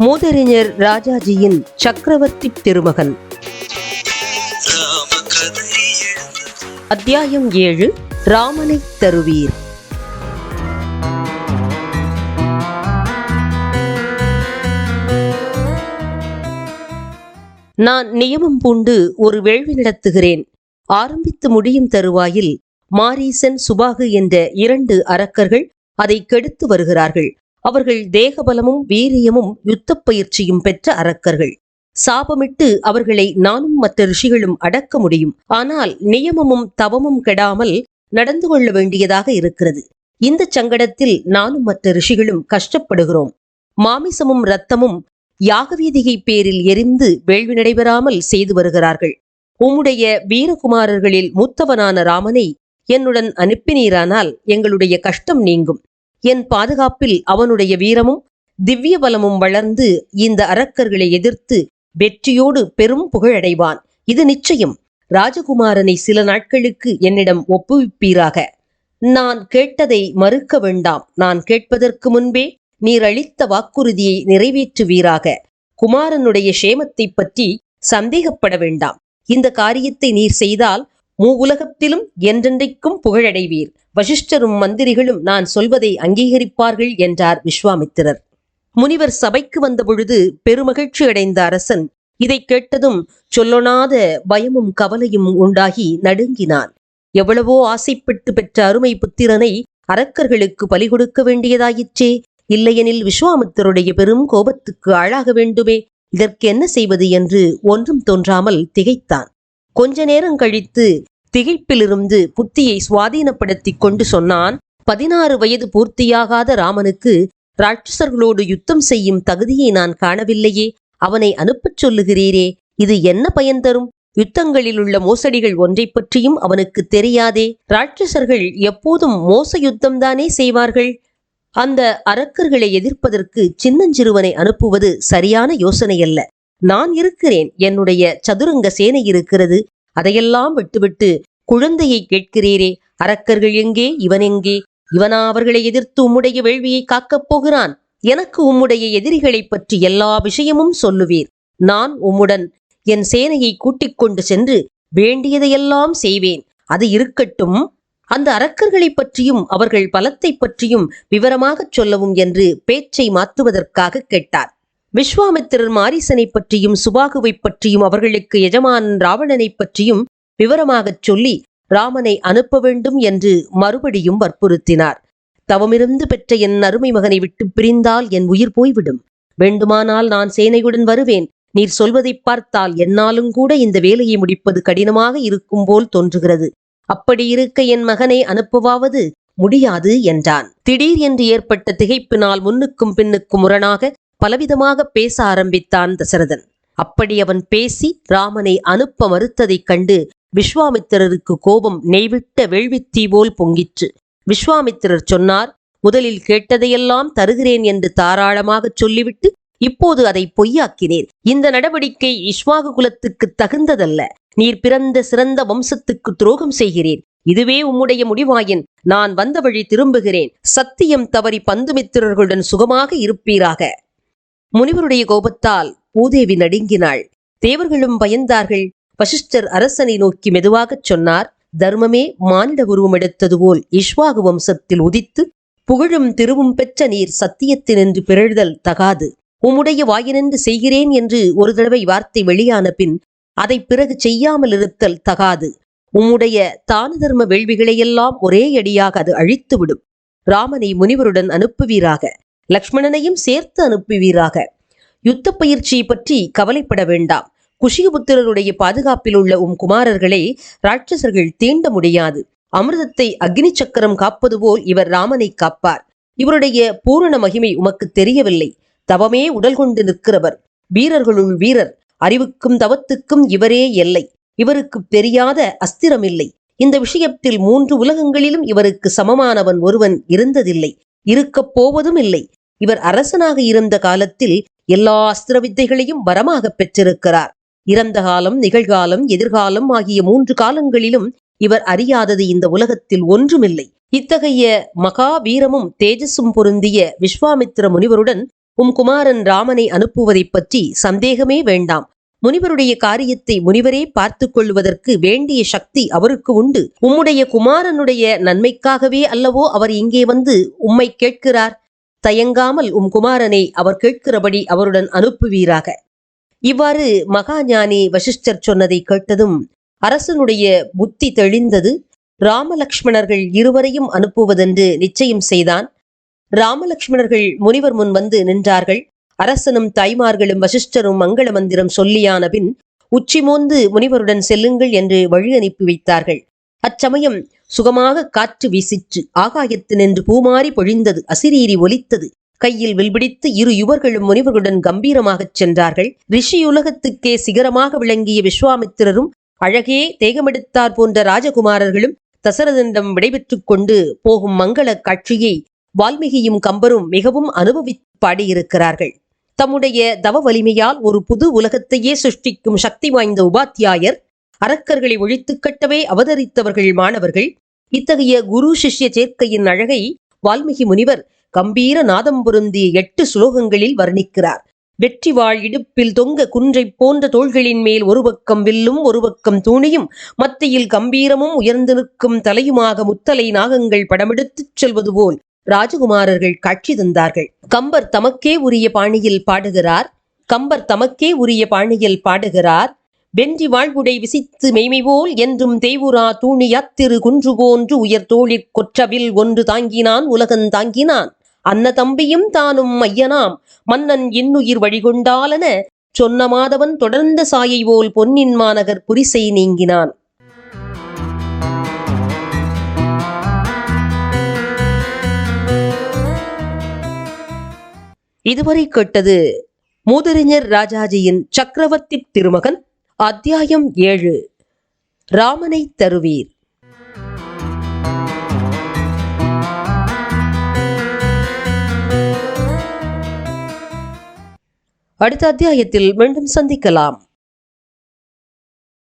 மூதறிஞர் ராஜாஜியின் சக்கரவர்த்தி திருமகன். அத்தியாயம் 7. ராமனை தருவீர். நான் நியமம் பூண்டு ஒரு வேள்வி நடத்துகிறேன். ஆரம்பித்து முடியும் தருவாயில் மாரீசன், சுபாகு என்ற 2 அரக்கர்கள் அதை கெடுத்து வருகிறார்கள். அவர்கள் தேகபலமும் வீரியமும் யுத்தப் பயிற்சியும் பெற்ற அரக்கர்கள். சாபமிட்டு அவர்களை நானும் மற்ற ரிஷிகளும் அடக்க முடியும். ஆனால் நியமமும் தவமும் கெடாமல் நடந்து கொள்ள வேண்டியதாக இருக்கிறது. இந்த சங்கடத்தில் நானும் மற்ற ரிஷிகளும் கஷ்டப்படுகிறோம். மாமிசமும் இரத்தமும் யாகவீதிகை பேரில் எரிந்து வேள்வி நடைபெறாமல் செய்து வருகிறார்கள். உம்முடைய வீரகுமாரர்களில் மூத்தவனான ராமனை என்னுடன் அனுப்பினீரானால் எங்களுடைய கஷ்டம் நீங்கும். என் பாதுகாப்பில் அவனுடைய வீரமும் திவ்ய பலமும் வளர்ந்து இந்த அரக்கர்களை எதிர்த்து வெற்றியோடு பெரும் புகழடைவான். இது நிச்சயம். ராஜகுமாரனை சில நாட்களுக்கு என்னிடம் ஒப்புவிப்பீராக. நான் கேட்டதை மறுக்க வேண்டாம். நான் கேட்பதற்கு முன்பே நீர் அளித்த வாக்குறுதியை நிறைவேற்றுவீராக. குமாரனுடைய சேமத்தை பற்றி சந்தேகப்பட வேண்டாம். இந்த காரியத்தை நீர் செய்தால் மூவுலகத்திலும் என்றென்றைக்கும் புகழடைவீர். வசிஷ்டரும் மந்திரிகளும் நான் சொல்வதை அங்கீகரிப்பார்கள் என்றார் விஸ்வாமித்திரர். முனிவர் சபைக்கு வந்த பொழுது பெருமகிழ்ச்சி அடைந்த அரசன் இதை கேட்டதும் சொல்லொணாத பயமும் கவலையும் உண்டாகி நடுங்கினான். எவ்வளவோ ஆசைப்பட்டு பெற்ற அருமை புத்திரனை அரக்கர்களுக்கு பலி கொடுக்க வேண்டியதாயிற்றே. இல்லையெனில் விஸ்வாமித்திரருடைய பெரும் கோபத்துக்கு ஆளாக வேண்டுமே. இதற்கு என்ன செய்வது என்று ஒன்றும் தோன்றாமல் திகைத்தான். கொஞ்ச நேரம் கழித்து திகைப்பிலிருந்து புத்தியை சுவாதீனப்படுத்தி கொண்டு சொன்னான். 16 வயது பூர்த்தியாகாத ராமனுக்கு ராட்சசர்களோடு யுத்தம் செய்யும் தகுதியை நான் காணவில்லையே. அவனை அனுப்பச் சொல்லுகிறீரே, இது என்ன பயன் தரும்? யுத்தங்களில் உள்ள மோசடிகள் ஒன்றை பற்றியும் அவனுக்கு தெரியாதே. ராட்சசர்கள் எப்போதும் மோச யுத்தம்தானே செய்வார்கள். அந்த அரக்கர்களை எதிர்ப்பதற்கு சின்னஞ்சிறுவனை அனுப்புவது சரியான யோசனையல்ல. நான் இருக்கிறேன். என்னுடைய சதுரங்க சேனை இருக்கிறது. அதையெல்லாம் விட்டுவிட்டு குழந்தையை கேட்கிறீரே. அரக்கர்கள் எங்கே? இவன் எங்கே? இவனா அவர்களை எதிர்த்து உம்முடைய வேள்வியை காக்கப் போகிறான்? எனக்கு உம்முடைய எதிரிகளை பற்றி எல்லா விஷயமும் சொல்லுவீர். நான் உம்முடன் என் சேனையை கூட்டிக் கொண்டு சென்று வேண்டியதையெல்லாம் செய்வேன். அது இருக்கட்டும், அந்த அரக்கர்களை பற்றியும் அவர்கள் பலத்தை பற்றியும் விவரமாகச் சொல்லவும் என்று பேச்சை மாற்றுவதற்காக கேட்டார். விஸ்வாமித்திரர் மாரீசனை பற்றியும் சுபாகுவை பற்றியும் அவர்களுக்கு எஜமானன் ராவணனை பற்றியும் விவரமாகச் சொல்லி ராமனை அனுப்ப வேண்டும் என்று மறுபடியும் வற்புறுத்தினார். தவமிருந்து பெற்ற என் அருமை மகனை விட்டு பிரிந்தால் என் உயிர் போய்விடும். வேண்டுமானால் நான் சேனையுடன் வருவேன். நீர் சொல்வதை பார்த்தால் என்னாலும் கூட இந்த வேலையை முடிப்பது கடினமாக இருக்கும் போல் தோன்றுகிறது. அப்படி இருக்க என் மகனை அனுப்பவாவது முடியாது என்றான். திடீர் என்று ஏற்பட்ட திகைப்பினால் முன்னுக்கும் பின்னுக்கும் முரணாக பலவிதமாக பேச ஆரம்பித்தான் தசரதன். அப்படி அவன் பேசி ராமனை அனுப்ப மறுத்ததைக் கண்டு விஸ்வாமித்திரருக்கு கோபம் நெய்விட்ட வேள்வித்தீ போல் பொங்கிற்று. விஸ்வாமித்திரர் சொன்னார், முதலில் கேட்டதையெல்லாம் தருகிறேன் என்று தாராளமாகச் சொல்லிவிட்டு இப்போது அதை பொய்யாக்கினேன். இந்த நடவடிக்கை இஸ்வாகு குலத்துக்கு தகுந்ததல்ல. நீர் பிறந்த சிறந்த வம்சத்துக்கு துரோகம் செய்கிறேன். இதுவே உம்முடைய முடிவாயின் நான் வந்த வழி திரும்புகிறேன். சத்தியம் தவறி பந்துமித்திரர்களுடன் சுகமாக இருப்பீராக. முனிவருடைய கோபத்தால் பூதேவி நடுங்கினாள். தேவர்களும் பயந்தார்கள். வசிஷ்டர் அரசனை நோக்கி மெதுவாகச் சொன்னார், தர்மமே மானிட உருவம் எடுத்தது போல் இஸ்வாகு வம்சத்தில் உதித்து புகழும் திருவும் பெற்ற நீர் சத்தியத்தினின்று பிறழ்தல் தகாது. உம்முடைய வாயினின்று செய்கிறேன் என்று ஒரு தடவை வார்த்தை வெளியான பின் அதை பிறகு செய்யாமல் இருத்தல் தகாது. உம்முடைய தான தர்ம வேள்விகளையெல்லாம் ஒரே அடியாக அது அழித்துவிடும். ராமனை முனிவருடன் அனுப்புவீராக. லக்ஷ்மணனையும் சேர்த்து அனுப்புவீராக. யுத்த பயிற்சியை பற்றி கவலைப்பட வேண்டாம். குஷிகபுத்திரருடைய பாதுகாப்பில் உள்ள உம் குமாரர்களை ராட்சசர்கள் தீண்ட முடியாது. அமிர்தத்தை அக்னி சக்கரம் காப்பது போல் இவர் ராமனை காப்பார். இவருடைய பூரண மகிமை உமக்கு தெரியவில்லை. தவமே உடல் கொண்டு நிற்கிறவர். வீரர்களுள் வீரர். அறிவுக்கும் தவத்துக்கும் இவரே எல்லை. இவருக்கு தெரியாத அஸ்திரமில்லை. இந்த விஷயத்தில் 3 உலகங்களிலும் இவருக்கு சமமானவன் ஒருவன் இருந்ததில்லை, இருக்கப் போவதும் இல்லை. இவர் அரசனாக இருந்த காலத்தில் எல்லா அஸ்திர வித்தைகளையும் வரமாக பெற்றிருக்கிறார். இறந்த காலம், நிகழ்காலம், எதிர்காலம் ஆகிய 3 காலங்களிலும் இவர் அறியாதது இந்த உலகத்தில் ஒன்றுமில்லை. இத்தகைய மகா வீரமும் தேஜஸும் பொருந்திய விஸ்வாமித்திர முனிவருடன் குமாரன் ராமனை அனுப்புவதைப் பற்றி சந்தேகமே வேண்டாம். முனிவருடைய காரியத்தை முனிவரே பார்த்துக் கொள்வதற்கு வேண்டிய சக்தி அவருக்கு உண்டு. உம்முடைய குமாரனுடைய நன்மைக்காகவே அல்லவோ அவர் இங்கே வந்து உம்மை கேட்கிறார். தயங்காமல் குமாரனை அவர் கேட்கிறபடி அவருடன் அனுப்புவீராக. இவ்வாறு மகாஞானி வசிஷ்டர் சொன்னதை கேட்டதும் அரசனுடைய புத்தி தெளிந்தது. ராமலக்ஷ்மணர்கள் இருவரையும் அனுப்புவதென்று நிச்சயம் செய்தான். ராமலக்ஷ்மணர்கள் முனிவர் முன் வந்து நின்றார்கள். அரசனும் தாய்மார்களும் வசிஷ்டரும் மங்கள மந்திரம் சொல்லியான பின் உச்சி மோந்து முனிவருடன் செல்லுங்கள் என்று வழி அனுப்பி வைத்தார்கள். அச்சமயம் சுகமாக காற்று வீசிற்று. ஆகாயத்தினின்று பூமாரி பொழிந்தது. அசிரீரி ஒலித்தது. கையில் வில்பிடித்து இரு யுவர்களும் முனிவர்களுடன் கம்பீரமாகச் சென்றார்கள். ரிஷியுலகத்துக்கே சிகரமாக விளங்கிய விஸ்வாமித்திரரும் அழகே தேகமெடுத்தார் போன்ற ராஜகுமாரர்களும் தசரதனிடம் விடைபெற்றுக் கொண்டு போகும் மங்கள காட்சியை வால்மீகியும் கம்பரும் மிகவும் அனுபவித்து பாடியிருக்கிறார்கள். தம்முடைய தவ வலிமையால் ஒரு புது உலகத்தையே சிருஷ்டிக்கும் சக்தி வாய்ந்த உபாத்தியாயர், அரக்கர்களை ஒழித்து கட்டவே அவதரித்தவர்கள் மாணவர்கள். இத்தகைய குரு சிஷ்ய சேர்க்கையின் அழகை வால்மீகி முனிவர் கம்பீர நாதம் பொருந்திய 8 சுலோகங்களில் வர்ணிக்கிறார். வெற்றி வாழ் இடுப்பில் தொங்க குன்றை போன்ற தோள்களின் மேல் ஒரு பக்கம் வில்லும் ஒரு பக்கம் தூணியும் மத்தியில் கம்பீரமும் உயர்ந்து நிற்கும் தலையுமாக முத்தலை நாகங்கள் படமெடுத்துச் செல்வது போல் ராஜகுமாரர்கள் காட்சி தந்தார்கள். கம்பர் தமக்கே உரிய பாணியில் பாடுகிறார். வென்றி வாழ்வுடை விசித்து மெய்மை போல் என்றும் தேவுரா தூணியாத்திரு குன்று போன்று உயர் தோளிற் கொற்றவில் ஒன்று தாங்கினான் உலகன் தாங்கினான். அன்ன தம்பியும் தானும் ஐயனாம் மன்னன் இன்னுயிர் வழிகொண்டாலென சொன்ன மாதவன் தொடர்ந்த சாயை போல் பொன்னின் மாநகர் புரிசை நீங்கினான். இதுவரை கேட்டது மூதறிஞர் ராஜாஜியின் சக்கரவர்த்தி திருமகன், அத்தியாயம் 7, ராமனை தருவீர். அடுத்த அத்தியாயத்தில் மீண்டும் சந்திக்கலாம்.